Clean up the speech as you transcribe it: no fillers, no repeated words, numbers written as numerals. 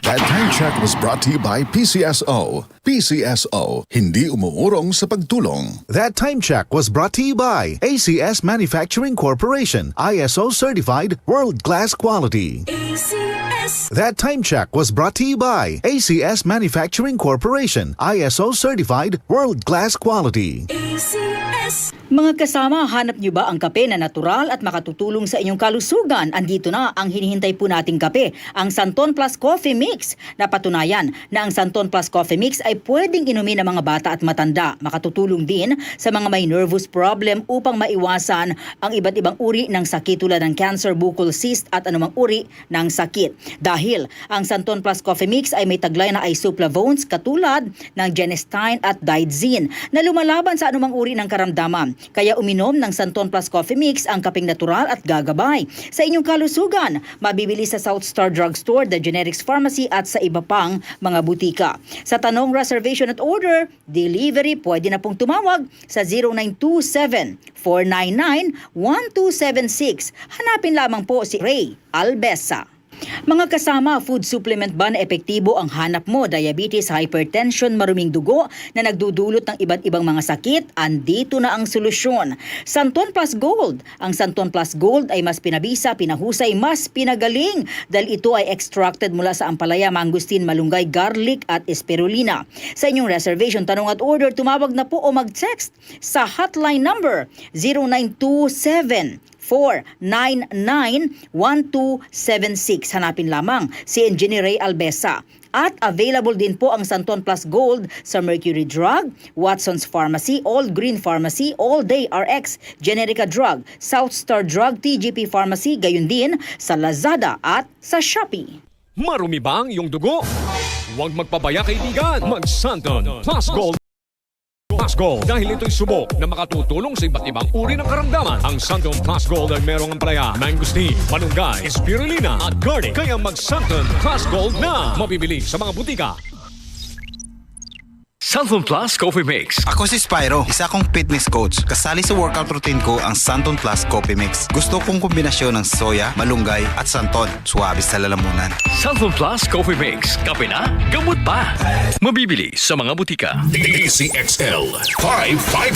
That time check was brought to you by PCSO. PCSO, hindi umuurong sa pagtulong. That time check was brought to you by ACS Manufacturing Corporation, ISO certified world-class quality. ACS. That time check was brought to you by ACS Manufacturing Corporation, ISO certified world-class quality. ACS. Mga kasama, hanap niyo ba ang kape na natural at makatutulong sa inyong kalusugan? Andito na ang hinihintay po nating kape, ang Santon Plus Coffee Mix. Napatunayan na ang Santon Plus Coffee Mix ay pwedeng inumin ng mga bata at matanda. Makatutulong din sa mga may nervous problem upang maiwasan ang iba't ibang uri ng sakit tulad ng cancer, buccal cyst at anumang uri ng sakit. Dahil ang Santon Plus Coffee Mix ay may taglay na isoflavones katulad ng genistein at digoxin na lumalaban sa anumang uri ng karamdaman. Kaya uminom ng Santon Plus Coffee Mix ang kapeng natural at gagabay sa inyong kalusugan. Mabibili sa South Star Drugstore, The Generics Pharmacy at sa iba pang mga butika. Sa tanong reservation at order, delivery, pwede na pong tumawag sa 0927-499-1276. Hanapin lamang po si Ray Albesa. Mga kasama, food supplement ba na epektibo ang hanap mo? Diabetes, hypertension, maruming dugo na nagdudulot ng iba't ibang mga sakit? Andito na ang solusyon. Santon Plus Gold. Ang Santon Plus Gold ay mas pinabisa, pinahusay, mas pinagaling dahil ito ay extracted mula sa ampalaya, mangustin, malunggay, garlic at spirulina. Sa inyong reservation, tanong at order, tumawag na po o mag-text sa hotline number 0927 499-1276. Hanapin lamang si Engineer Ray Albesa. At available din po ang Santon Plus Gold sa Mercury Drug, Watson's Pharmacy, All Green Pharmacy, All Day RX, Generica Drug, South Star Drug, TGP Pharmacy, gayon din sa Lazada at sa Shopee. Marumi ba ang iyong dugo? Huwag magpabaya kaibigan. Mag-Santon Plus Gold. Plus Gold dahil ito'y subok na makatutulong sa iba't ibang uri ng karamdaman. Ang Santon Plus Gold ay merong ampalaya, mangustin, malunggay, spirulina at garlic. Kaya mag-Santon Plus Gold na mabibili sa mga butika. Santon Plus Coffee Mix. Ako si Spyro, isa kong fitness coach. Kasali sa workout routine ko ang Santon Plus Coffee Mix. Gusto kong kombinasyon ng soya, malunggay at santon. Suwabe sa lalamunan. Santon Plus Coffee Mix. Kape na, gamot pa. Mabibili sa mga butika. DCXL 55